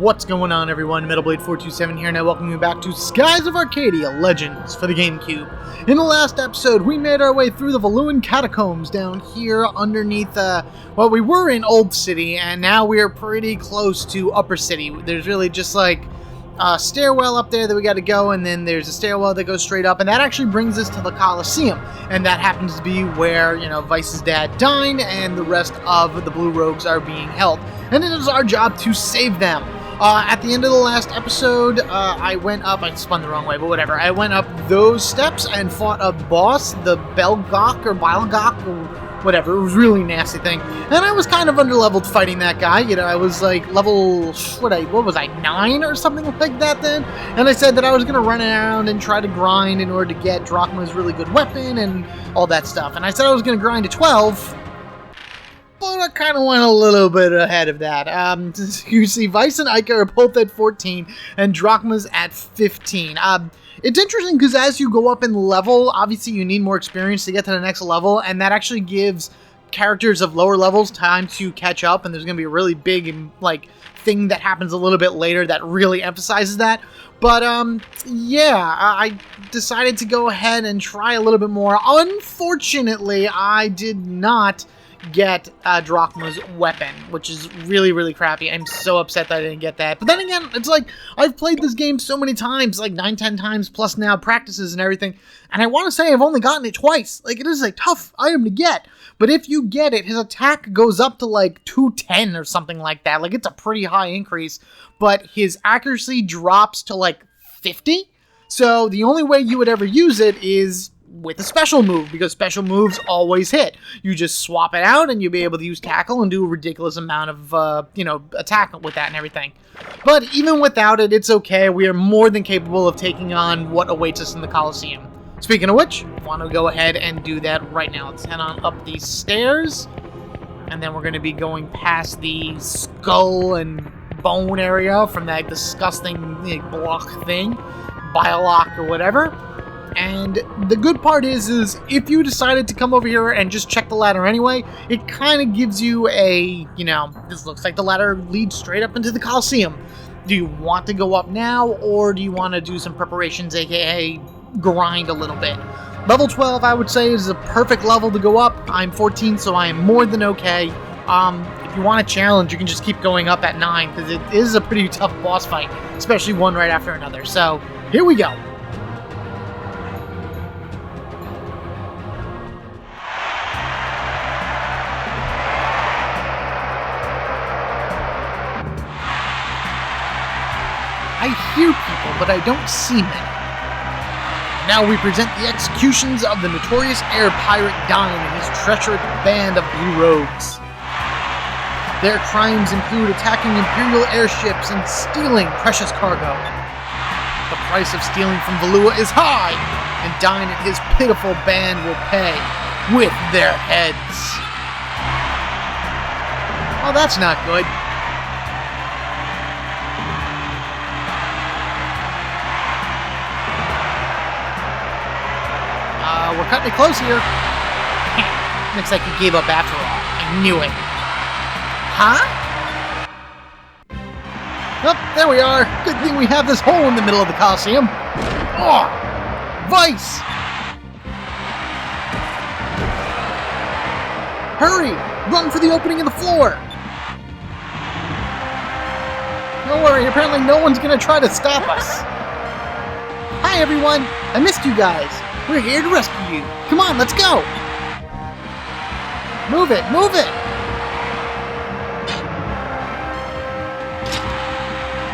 What's going on, everyone? MetalBlade427 here, and I welcome you back to Skies of Arcadia Legends for the GameCube. In the last episode, we made our way through the Valuan catacombs down here underneath, well, we were in Old City, and now we are pretty close to Upper City. There's really just like a stairwell up there that we got to go, and then there's a stairwell that goes straight up, and that actually brings us to the Coliseum, and that happens to be where, you know, Vice's dad died, and the rest of the Blue Rogues are being held, and it is our job to save them. At the end of the last episode, I went up, I spun the wrong way, but whatever, I went up those steps and fought a boss, the Belgok or Bilgok or whatever. It was a really nasty thing, and I was kind of underleveled fighting that guy. You know, I was like level, what was I, 9 or something like that then, and I said that I was going to run around and try to grind in order to get Drachma's really good weapon and all that stuff, and I said I was going to grind to 12, but I kind of went a little bit ahead of that. You see, Vice and Ica are both at 14, and Drachma's at 15. It's interesting because as you go up in level, obviously you need more experience to get to the next level, and that actually gives characters of lower levels time to catch up, and there's going to be a really big, like, thing that happens a little bit later that really emphasizes that. But, yeah, I decided to go ahead and try a little bit more. Unfortunately, I did not get Drachma's weapon, which is really, really crappy. I'm so upset that I didn't get that. But then again, it's like, I've played this game so many times, like 9-10 times, plus now practices and everything, and I want to say I've only gotten it twice. Like, it is a tough item to get, but if you get it, his attack goes up to like 210 or something like that. Like, it's a pretty high increase, but his accuracy drops to like 50, so the only way you would ever use it is with a special move, because special moves always hit. You just swap it out and you'll be able to use tackle and do a ridiculous amount of, you know, attack with that and everything. But even without it, it's okay. We are more than capable of taking on what awaits us in the Coliseum. Speaking of which, I want to go ahead and do that right now. Let's head on up these stairs, and then we're going to be going past the skull and bone area from that disgusting, you know, block thing, Biolock or whatever. And the good part is if you decided to come over here and just check the ladder anyway, it kind of gives you a, you know, this looks like the ladder leads straight up into the Coliseum. Do you want to go up now, or do you want to do some preparations, aka grind a little bit? Level 12, I would say, is a perfect level to go up. I'm 14, so I am more than okay. If you want a challenge, you can just keep going up at 9, because it is a pretty tough boss fight, especially one right after another. So, here we go. I hear people, but I don't see many. Now we present the executions of the notorious air pirate Dine and his treacherous band of Blue Rogues. Their crimes include attacking Imperial airships and stealing precious cargo. The price of stealing from Valua is high, and Dine and his pitiful band will pay with their heads. Oh, that's not good. We're cutting it close here. Looks like you gave up after all. I knew it. Huh? Oh, there we are. Good thing we have this hole in the middle of the Coliseum. Oh, Vice! Hurry! Run for the opening in the floor! Don't worry, apparently no one's gonna try to stop us. Hi everyone! I missed you guys. We're here to rescue you. Come on, let's go! Move it, move it!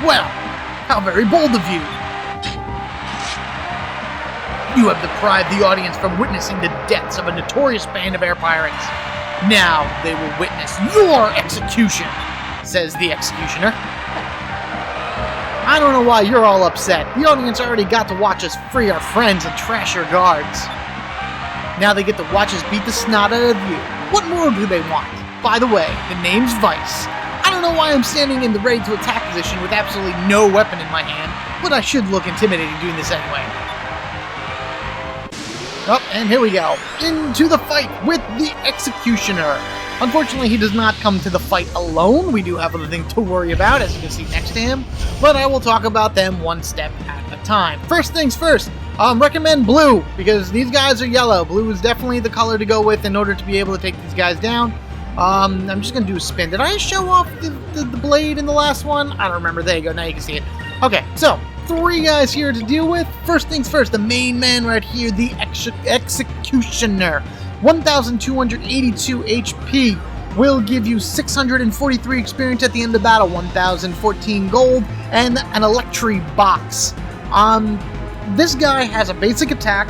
Well, how very bold of you! You have deprived the audience from witnessing the deaths of a notorious band of air pirates. Now they will witness your execution, says the executioner. I don't know why you're all upset. The audience already got to watch us free our friends and trash your guards. Now they get to watch us beat the snot out of you. What more do they want? By the way, the name's Vice. I don't know why I'm standing in the ready to attack position with absolutely no weapon in my hand, but I should look intimidating doing this anyway. Oh, and here we go. Into the fight with the Executioner. Unfortunately, he does not come to the fight alone. We do have other things to worry about, as you can see next to him, but I will talk about them one step at a time. First things first, recommend blue, because these guys are yellow. Blue is definitely the color to go with in order to be able to take these guys down. I'm just going to do a spin. Did I show off the blade in the last one? I don't remember. There you go. Now you can see it. Okay, so 3 guys here to deal with. First things first, the main man right here, the Executioner. 1,282 HP will give you 643 experience at the end of battle, 1,014 gold, and an electric box. This guy has a basic attack,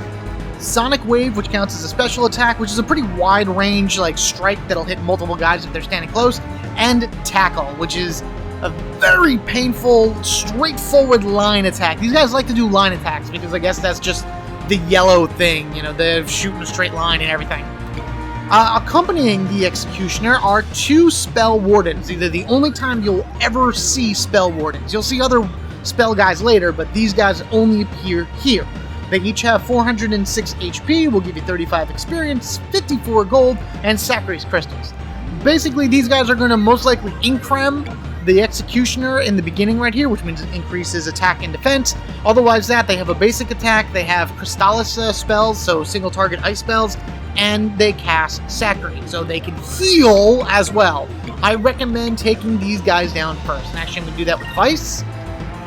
Sonic Wave, which counts as a special attack, which is a pretty wide range like strike that'll hit multiple guys if they're standing close, and Tackle, which is a very painful, straightforward line attack. These guys like to do line attacks because I guess that's just the yellow thing, you know, they're shooting a straight line and everything. Accompanying the Executioner are 2 Spell Wardens. These are the only time you'll ever see Spell Wardens. You'll see other spell guys later, but these guys only appear here. They each have 406 HP, will give you 35 experience, 54 gold, and Sacrifice Crystals. Basically, these guys are going to most likely increm the Executioner in the beginning right here, which means it increases attack and defense. Otherwise they have a basic attack, they have Crystallis spells, so single target ice spells, and they cast Saccharine, so they can heal as well. I recommend taking these guys down first. And actually, I'm going to do that with Vice.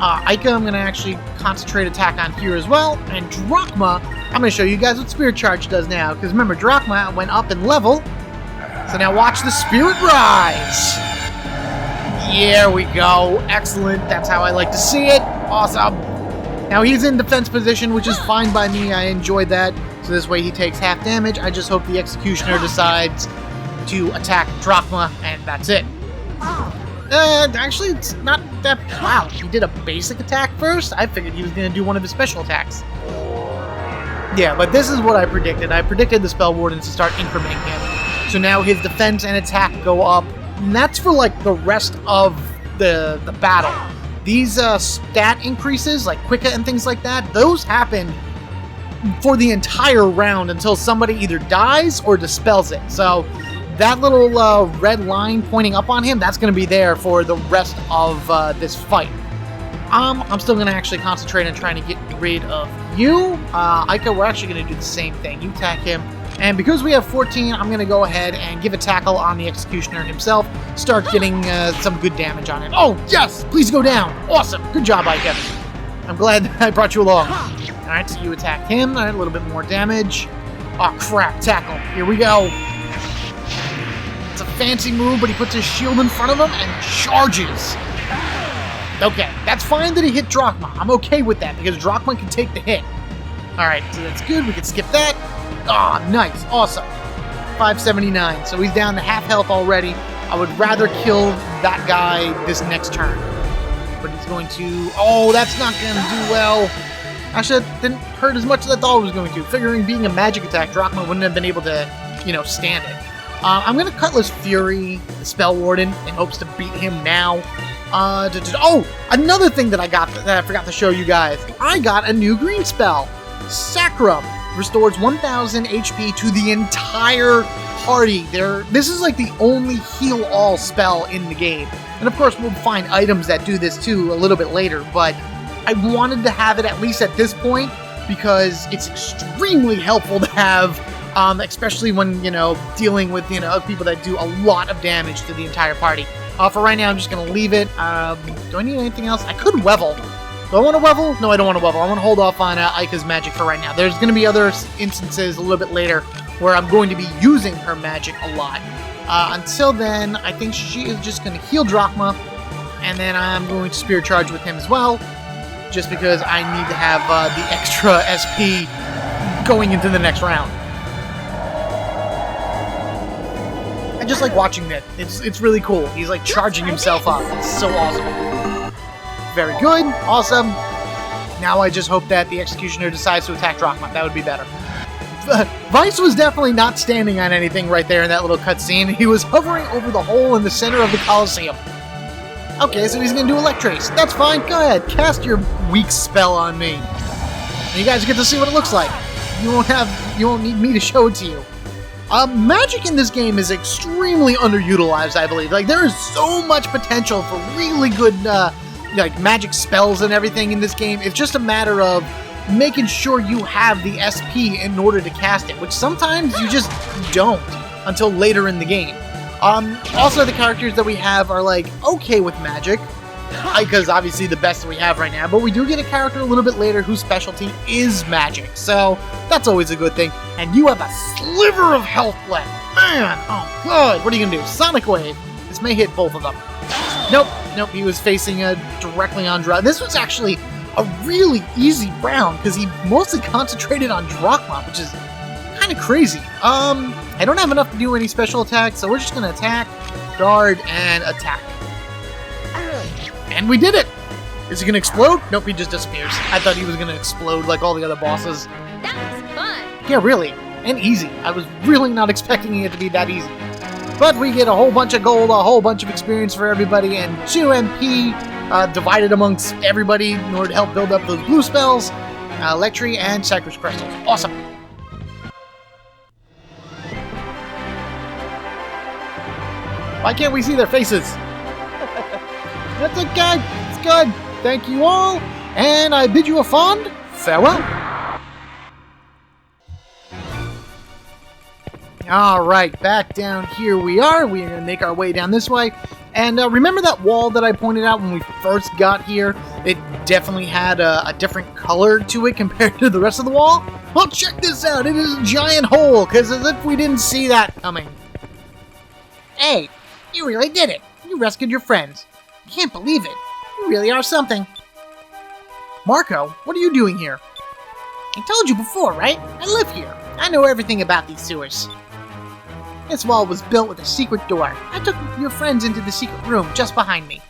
Ica, I'm going to actually concentrate attack on here as well. And Drachma, I'm going to show you guys what Spirit Charge does now, because remember, Drachma went up in level. So now watch the Spirit Rise. There we go. Excellent. That's how I like to see it. Awesome. Now he's in defense position, which is fine by me. I enjoyed that. So this way he takes half damage. I just hope the Executioner decides to attack Drachma, and that's it. Actually, it's not that... Wow, he did a basic attack first? I figured he was going to do one of his special attacks. Yeah, but this is what I predicted. I predicted the Spell Wardens to start incrementing him. So now his defense and attack go up. And that's for, like, the rest of the battle. These stat increases, like Quicka and things like that, those happen for the entire round until somebody either dies or dispels it. So that little red line pointing up on him, that's going to be there for the rest of this fight. I'm still going to actually concentrate on trying to get rid of you. Ica, we're actually going to do the same thing. You attack him. And because we have 14, I'm going to go ahead and give a tackle on the Executioner himself. Start getting some good damage on him. Oh, yes! Please go down! Awesome! Good job, Ica. I'm glad I brought you along. Alright, so you attack him. Alright, a little bit more damage. Oh, crap. Tackle. Here we go. It's a fancy move, but he puts his shield in front of him and charges. Okay, that's fine that he hit Drachma. I'm okay with that, because Drachma can take the hit. Alright, so that's good. We can skip that. Ah, oh, nice. Awesome. 579. So he's down to half health already. I would rather kill that guy this next turn. But he's going to... Oh, that's not going to do well. Actually, that didn't hurt as much as I thought it was going to. Figuring being a magic attack, Drachma wouldn't have been able to, you know, stand it. I'm going to Cutlass Fury, the Spell Warden, in hopes to beat him now. Oh, another thing that I got that I forgot to show you guys. I got a new green spell. Sacrum. Restores 1,000 HP to the entire party. This is like the only heal-all spell in the game. And of course, we'll find items that do this too a little bit later, but I wanted to have it at least at this point because it's extremely helpful to have, especially when, you know, dealing with, you know, people that do a lot of damage to the entire party. For right now, I'm just going to leave it. Do I need anything else? I could Wevel. Do I want to Wevel? No, I don't want to Wevel. I want to hold off on Ica's magic for right now. There's going to be other instances a little bit later where I'm going to be using her magic a lot. Until then, I think she is just going to heal Drachma, and then I'm going to Spirit Charge with him as well, just because I need to have the extra SP going into the next round. I just like watching that. It's really cool. He's like charging himself up. It's so awesome. Very good. Awesome. Now I just hope that the Executioner decides to attack Drachma. That would be better. Vice was definitely not standing on anything right there in that little cutscene. He was hovering over the hole in the center of the coliseum. Okay, so he's going to do Electrace. That's fine. Go ahead. Cast your weak spell on me. And you guys get to see what it looks like. You won't need me to show it to you. Magic in this game is extremely underutilized, I believe. Like, there is so much potential for really good, like, magic spells and everything in this game. It's just a matter of making sure you have the SP in order to cast it, which sometimes you just don't until later in the game. Also, the characters that we have are, like, okay with magic, because obviously the best that we have right now, but we do get a character a little bit later whose specialty is magic, so that's always a good thing. And you have a sliver of health left. Man, oh god, what are you gonna do? Sonic Wave. This may hit both of them. Nope, he was facing directly on Drachma. This was actually a really easy round, because he mostly concentrated on Drachma, which is kind of crazy. I don't have enough to do any special attacks, so we're just gonna attack, guard, and attack. And we did it! Is he gonna explode? Nope, he just disappears. I thought he was gonna explode like all the other bosses. That was fun! Yeah, really. And easy. I was really not expecting it to be that easy. But we get a whole bunch of gold, a whole bunch of experience for everybody, and 2 MP divided amongst everybody in order to help build up those blue spells, Electri, and Sacred Crystals. Awesome! Why can't we see their faces? That's okay. It's good. Thank you all, and I bid you a fond farewell. Alright, back down here we are. We're going to make our way down this way. And remember that wall that I pointed out when we first got here? It definitely had a different color to it compared to the rest of the wall. Well, check this out. It is a giant hole, because as if we didn't see that coming. Hey, you really did it. You rescued your friends. I can't believe it. You really are something. Marco, what are you doing here? I told you before, right? I live here. I know everything about these sewers. This wall was built with a secret door. I took your friends into the secret room just behind me.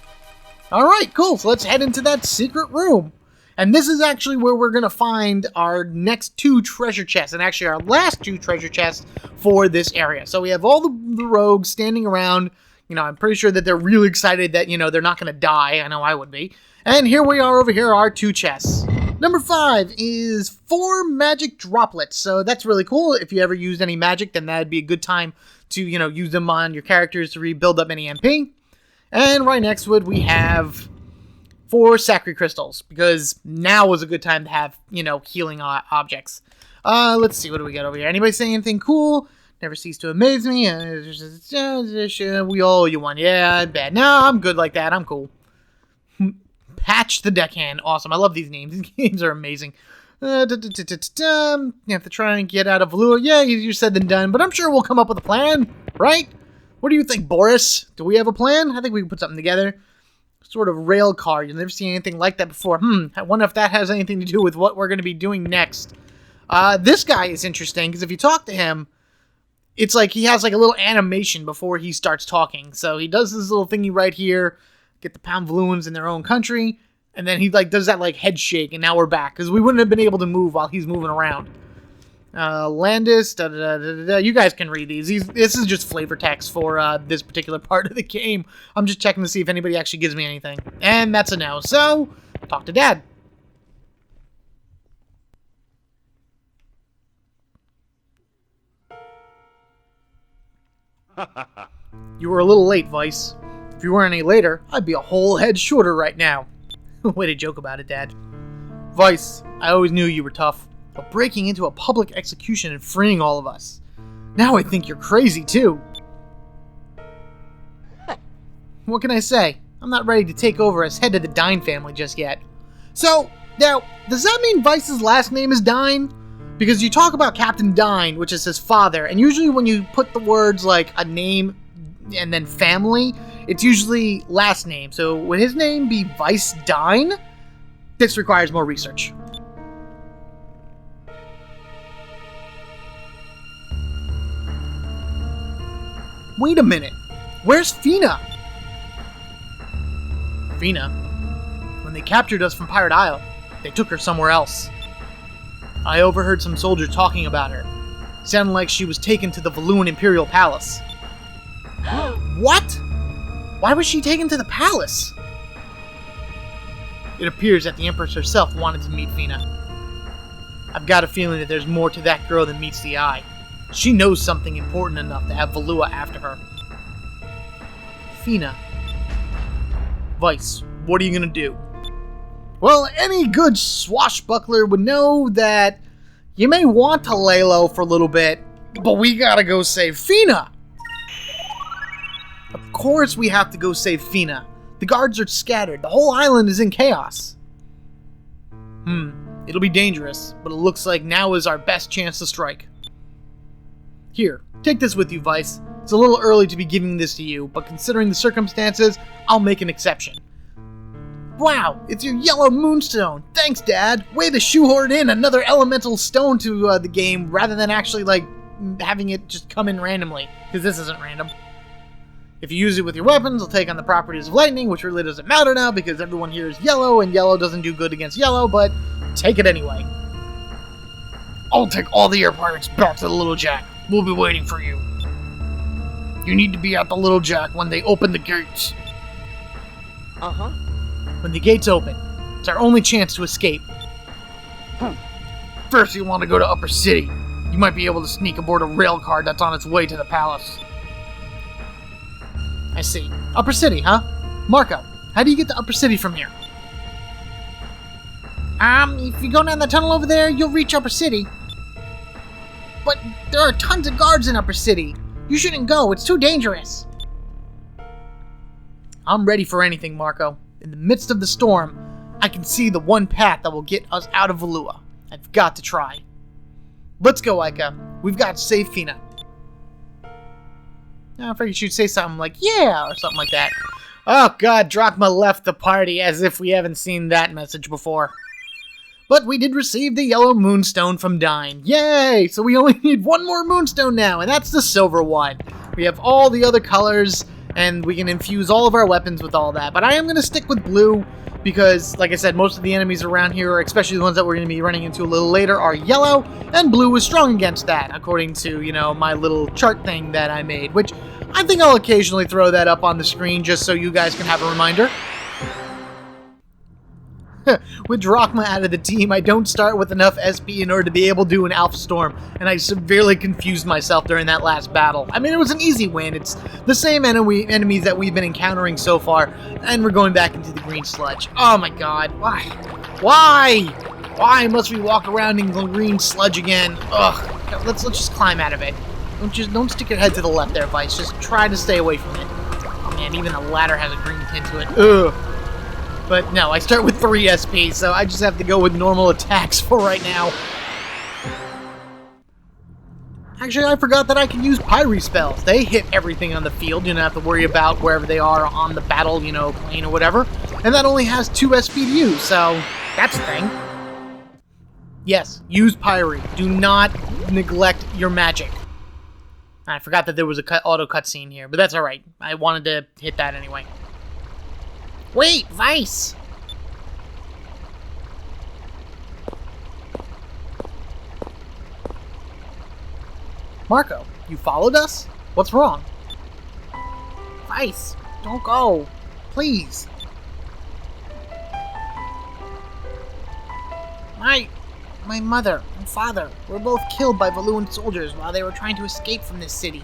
Alright, cool. So let's head into that secret room. And this is actually where we're going to find our next 2 treasure chests, and actually our last 2 treasure chests for this area. So we have all the rogues standing around. You know, I'm pretty sure that they're really excited that, you know, they're not going to die. I know I would be. And here we are over here, our 2 chests. Number 5 is 4 magic droplets. So that's really cool. If you ever used any magic, then that'd be a good time to, you know, use them on your characters to rebuild up any MP. And right next to it, we have 4 Sacred Crystals, because now is a good time to have, you know, healing objects. Let's see, what do we got over here? Anybody say anything cool? Never cease to amaze me. We owe you one. Yeah, I bet. No, I'm good like that. I'm cool. Patch the Deckhand. Awesome. I love these names. These games are amazing. You have to try and get out of Valua. Yeah, easier said than done, but I'm sure we'll come up with a plan, right? What do you think, Boris? Do we have a plan? I think we can put something together. Sort of rail car. You've never seen anything like that before. I wonder if that has anything to do with what we're going to be doing next. This guy is interesting, because if you talk to him, it's like he has like a little animation before he starts talking. So he does this little thingy right here, get the Pamvaloons in their own country, and then he like does that like head shake, and now we're back, because we wouldn't have been able to move while he's moving around. Landis, you guys can read these. This is just flavor text for this particular part of the game. I'm just checking to see if anybody actually gives me anything. And that's a no. So, talk to Dad. You were a little late, Vice. If you weren't any later, I'd be a whole head shorter right now. Way to joke about it, Dad. Vice, I always knew you were tough. But breaking into a public execution and freeing all of us. Now I think you're crazy, too. What can I say? I'm not ready to take over as head of the Dine family just yet. So, now, does that mean Vice's last name is Dine? Because you talk about Captain Dine, which is his father, and usually when you put the words like a name and then family, it's usually last name. So would his name be Vice Dine? This requires more research. Wait a minute. Where's Fina? Fina? When they captured us from Pirate Isle, they took her somewhere else. I overheard some soldiers talking about her. Sounded like she was taken to the Valuan Imperial Palace. What? Why was she taken to the palace? It appears that the Empress herself wanted to meet Fina. I've got a feeling that there's more to that girl than meets the eye. She knows something important enough to have Valua after her. Fina. Vice, what are you gonna do? Well, any good swashbuckler would know that you may want to lay low for a little bit, but we gotta go save Fina! Of course we have to go save Fina. The guards are scattered. The whole island is in chaos. It'll be dangerous, but it looks like now is our best chance to strike. Here, take this with you, Vice. It's a little early to be giving this to you, but considering the circumstances, I'll make an exception. Wow, it's your yellow moonstone! Thanks, Dad! Way to shoehorn in another elemental stone to the game, rather than actually, having it just come in randomly, because this isn't random. If you use it with your weapons, it'll take on the properties of lightning, which really doesn't matter now, because everyone here is yellow, and yellow doesn't do good against yellow, but take it anyway. I'll take all the air pirates back to the Little Jack. We'll be waiting for you. You need to be at the Little Jack when they open the gates. Uh-huh. When the gates open, it's our only chance to escape. First, you want to go to Upper City. You might be able to sneak aboard a rail car that's on its way to the palace. I see. Upper City, huh? Marco, how do you get to Upper City from here? If you go down the tunnel over there, you'll reach Upper City. But there are tons of guards in Upper City. You shouldn't go, it's too dangerous. I'm ready for anything, Marco. In the midst of the storm, I can see the one path that will get us out of Valua. I've got to try. Let's go, Aika. We've got to save Fina. I figured she'd say something like, yeah, or something like that. Oh god, Drachma left the party as if we haven't seen that message before. But we did receive the yellow moonstone from Dyne. Yay! So we only need one more moonstone now, and that's the silver one. We have all the other colors, and we can infuse all of our weapons with all that. But I am going to stick with blue, because, like I said, most of the enemies around here, especially the ones that we're going to be running into a little later, are yellow, and blue is strong against that, according to, my little chart thing that I made, which I think I'll occasionally throw that up on the screen just so you guys can have a reminder. With Drachma out of the team, I don't start with enough SP in order to be able to do an Alpha Storm, and I severely confused myself during that last battle. I mean, it was an easy win. It's the same enemies that we've been encountering so far, and we're going back into the green sludge. Oh my god, why? Why? Why must we walk around in green sludge again? Ugh, let's just climb out of it. Don't stick your head to the left there, Vice. Just try to stay away from it. Oh man, even the ladder has a green tint to it. Ugh. But no, I start with 3 SP, so I just have to go with normal attacks for right now. Actually, I forgot that I can use Pyre spells. They hit everything on the field. You don't have to worry about wherever they are on the battle, plane or whatever. And that only has 2 SP to use, so that's a thing. Yes, use Pyre. Do not neglect your magic. I forgot that there was a auto cutscene here, but that's alright. I wanted to hit that anyway. Wait, Vice! Marco, you followed us? What's wrong? Vice, don't go. Please. My mother and father were both killed by Valuan soldiers while they were trying to escape from this city.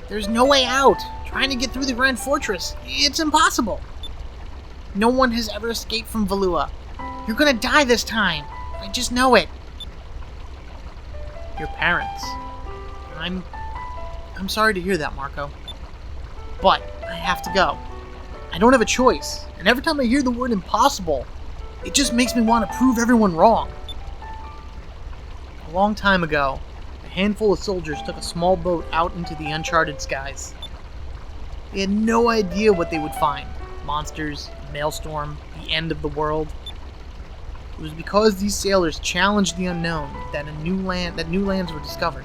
There's no way out. Trying to get through the Grand Fortress, it's impossible. No one has ever escaped from Valua. You're gonna die this time. I just know it. Your parents. I'm sorry to hear that, Marco. But I have to go. I don't have a choice. And every time I hear the word impossible, it just makes me want to prove everyone wrong. A long time ago, a handful of soldiers took a small boat out into the uncharted skies. They had no idea what they would find. Monsters, a maelstrom, the end of the world. It was because these sailors challenged the unknown that new lands were discovered.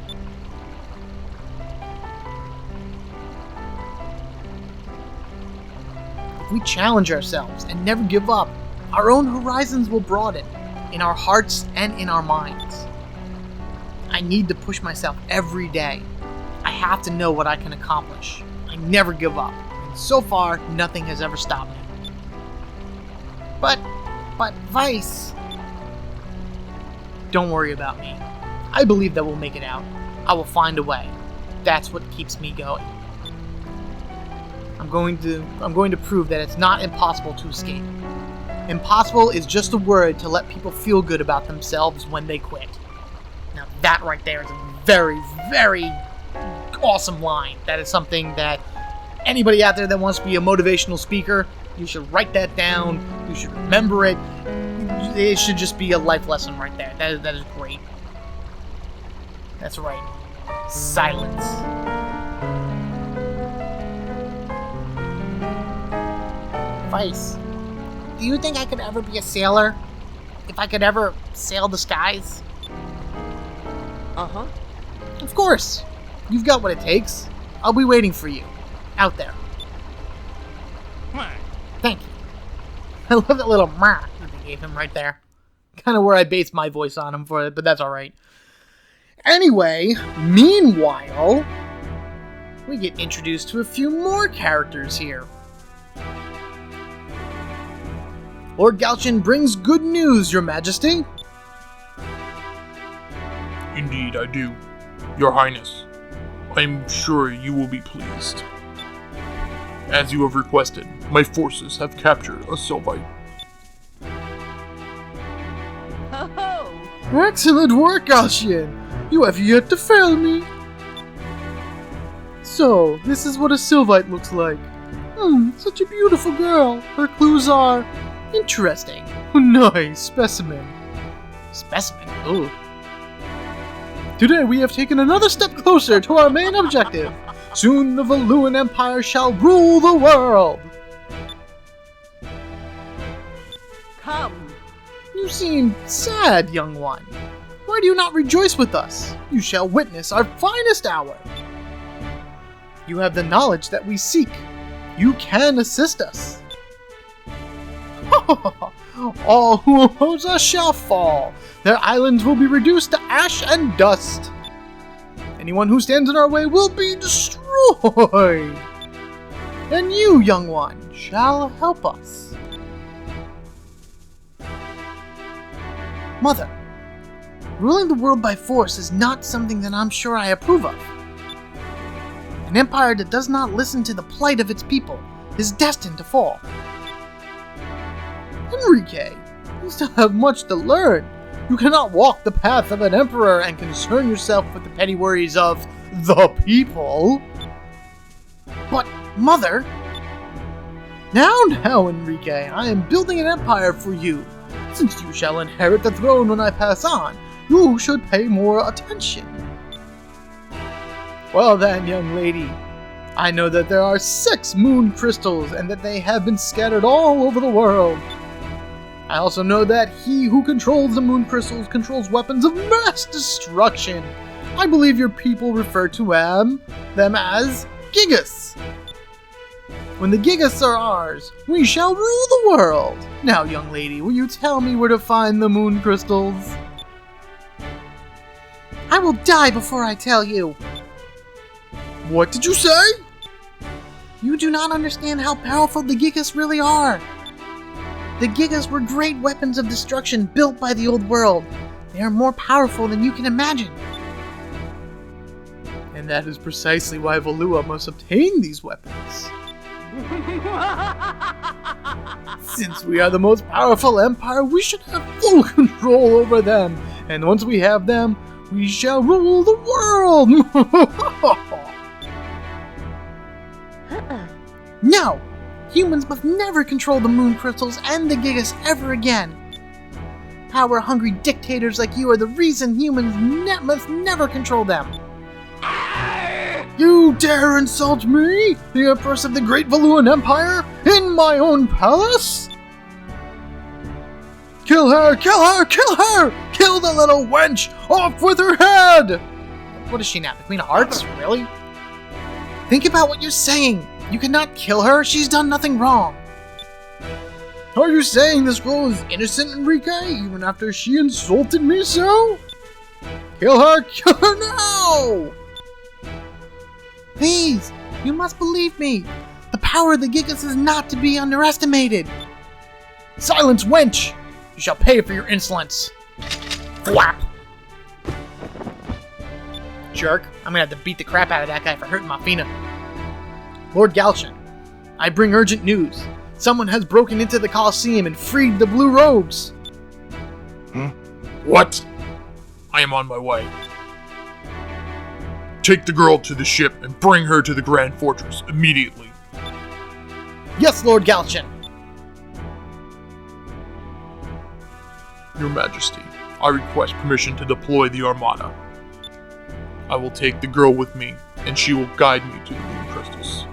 If we challenge ourselves and never give up, our own horizons will broaden, in our hearts and in our minds. I need to push myself every day. I have to know what I can accomplish. I never give up, and so far, nothing has ever stopped me. But Vice... Don't worry about me. I believe that we'll make it out. I will find a way. That's what keeps me going. I'm going to prove that it's not impossible to escape. Impossible is just a word to let people feel good about themselves when they quit. Now that right there is a very, very awesome line. That is something that anybody out there that wants to be a motivational speaker, you should write that down. You should remember it. It should just be a life lesson right there. That is great. That's right. Silence. Vice, do you think I could ever be a sailor? If I could ever sail the skies? Uh-huh. Of course. You've got what it takes. I'll be waiting for you. Out there. Thank you. I love that little "mah" that they gave him right there. Kind of where I based my voice on him for it, but that's alright. Anyway, meanwhile, we get introduced to a few more characters here. Lord Galchian brings good news, Your Majesty. Indeed, I do. Your Highness, I'm sure you will be pleased. As you have requested, my forces have captured a Sylvite. Ho-ho! Excellent work, Galchian. You have yet to fail me. So, this is what a Sylvite looks like. Such a beautiful girl. Her clues are interesting. Nice specimen. Specimen? Ooh. Today we have taken another step closer to our main objective. Soon the Valuan Empire shall rule the world. Come. You seem sad, young one. Why do you not rejoice with us? You shall witness our finest hour. You have the knowledge that we seek. You can assist us. All who oppose us shall fall. Their islands will be reduced to ash and dust. Anyone who stands in our way will be destroyed. And you, young one, shall help us. Mother, ruling the world by force is not something that I'm sure I approve of. An empire that does not listen to the plight of its people is destined to fall. Enrique, you still have much to learn. You cannot walk the path of an emperor and concern yourself with the petty worries of the people. But, Mother... Now, Enrique, I am building an empire for you. Since you shall inherit the throne when I pass on, you should pay more attention. Well then, young lady, I know that there are 6 moon crystals and that they have been scattered all over the world. I also know that he who controls the moon crystals controls weapons of mass destruction. I believe your people refer to them as Gigas. When the Gigas are ours, we shall rule the world. Now, young lady, will you tell me where to find the moon crystals? I will die before I tell you. What did you say? You do not understand how powerful the Gigas really are. The Gigas were great weapons of destruction built by the old world. They are more powerful than you can imagine. And that is precisely why Valua must obtain these weapons. Since we are the most powerful empire, we should have full control over them. And once we have them, we shall rule the world! No! Humans must never control the moon crystals and the Gigas ever again. Power-hungry dictators like you are the reason humans must never control them. You dare insult me, the Empress of the Great Valuan Empire, in my own palace? Kill her! Kill her! Kill her! Kill the little wench! Off with her head! What is she now, the Queen of Hearts? Really? Think about what you're saying. You cannot kill her. She's done nothing wrong. Are you saying this girl is innocent, Enrique, even after she insulted me so? Kill her! Kill her now! Please, you must believe me. The power of the Gigas is not to be underestimated. Silence, wench! You shall pay for your insolence. Flap! jerk. I'm gonna have to beat the crap out of that guy for hurting my Fina. Lord Galshan, I bring urgent news. Someone has broken into the Coliseum and freed the Blue Robes. What? I am on my way. Take the girl to the ship and bring her to the Grand Fortress immediately. Yes, Lord Galshan. Your Majesty, I request permission to deploy the Armada. I will take the girl with me, and she will guide me to the Moon Crystals.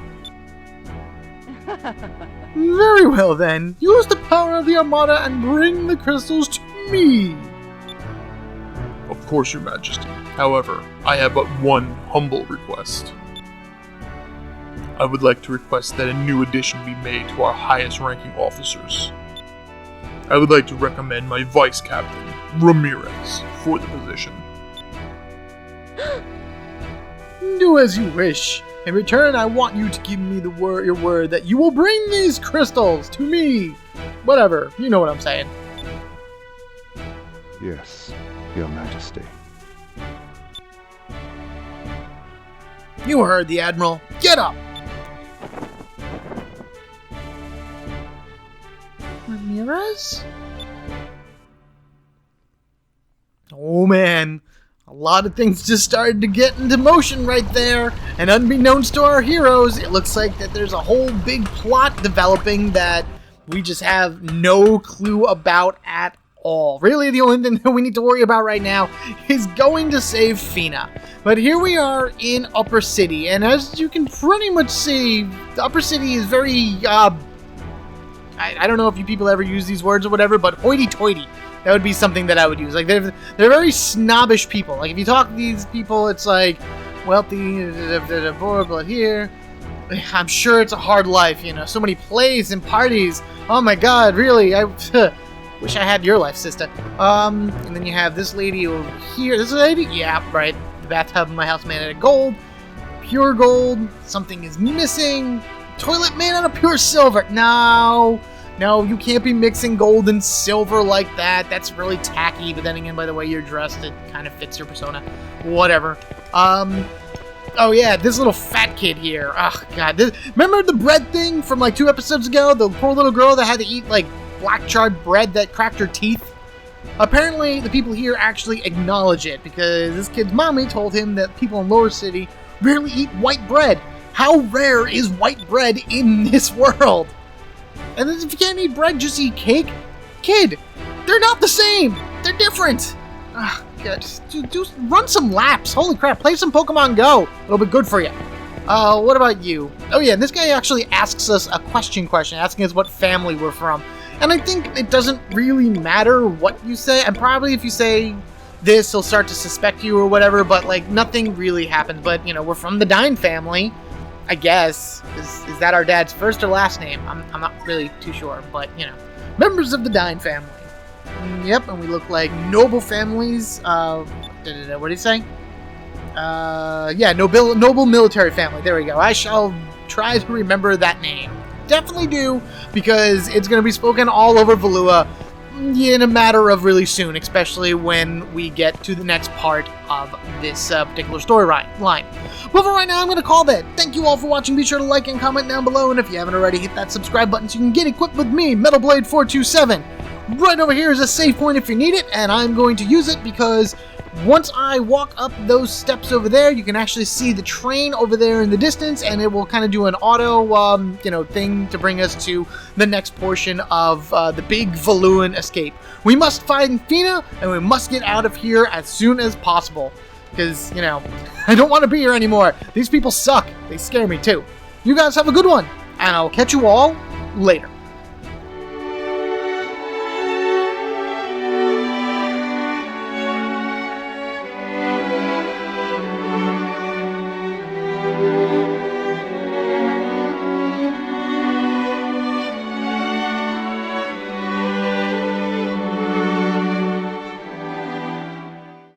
Very well then. Use the power of the Armada and bring the crystals to me. Of course, Your Majesty. However, I have but one humble request. I would like to request that a new addition be made to our highest ranking officers. I would like to recommend my Vice Captain, Ramirez, for the position. Do as you wish. In return, I want you to give me your word that you will bring these crystals to me. Whatever, you know what I'm saying. Yes, Your Majesty. You heard the Admiral. Get up! Ramirez? Oh man, a lot of things just started to get into motion right there, and unbeknownst to our heroes, it looks like that there's a whole big plot developing that we just have no clue about at all. Really, the only thing that we need to worry about right now is going to save Fina. But here we are in Upper City, and as you can pretty much see, the Upper City is very, I don't know if you people ever use these words or whatever, but hoity-toity. That would be something that I would use. Like, they're very snobbish people. Like, if you talk to these people, it's like, wealthy, but here, I'm sure it's a hard life, you know, so many plays and parties. Oh my god, really, I wish I had your life, sister. And then you have this lady over here. This lady? Yeah, right. The bathtub in my house made out of gold. Pure gold. Something is missing. Toilet made out of pure silver. No, you can't be mixing gold and silver like that. That's really tacky, but then again, by the way you're dressed, it kind of fits your persona. Whatever. Oh yeah, this little fat kid here. Oh god. Remember the bread thing from like 2 episodes ago? The poor little girl that had to eat like black charred bread that cracked her teeth? Apparently, the people here actually acknowledge it, because this kid's mommy told him that people in Lower City rarely eat white bread. How rare is white bread in this world? And then if you can't eat bread, just eat cake? Kid, they're not the same. They're different. Ugh, God, just run some laps. Holy crap, play some Pokemon Go. It'll be good for you. What about you? Oh yeah, this guy actually asks us a question, asking us what family we're from. And I think it doesn't really matter what you say. And probably if you say this, he'll start to suspect you or whatever, but like nothing really happens. But, you know, we're from the Dine family. I guess. Is that our dad's first or last name? I'm not really too sure, but, you know. Members of the Dine family. Yep, and we look like noble families. What did he say? Yeah, noble military family. There we go. I shall try to remember that name. Definitely do, because it's going to be spoken all over Valua in a matter of really soon, especially when we get to the next part of this particular storyline. But for right now, I'm going to call that. Thank you all for watching. Be sure to like and comment down below, and if you haven't already, hit that subscribe button so you can get equipped with me, MetalBlade427. Right over here is a save point if you need it, and I'm going to use it because once I walk up those steps over there, you can actually see the train over there in the distance, and it will kind of do an auto, thing to bring us to the next portion of the big Valuan escape. We must find Fina, and we must get out of here as soon as possible. Because, I don't want to be here anymore. These people suck. They scare me too. You guys have a good one, and I'll catch you all later.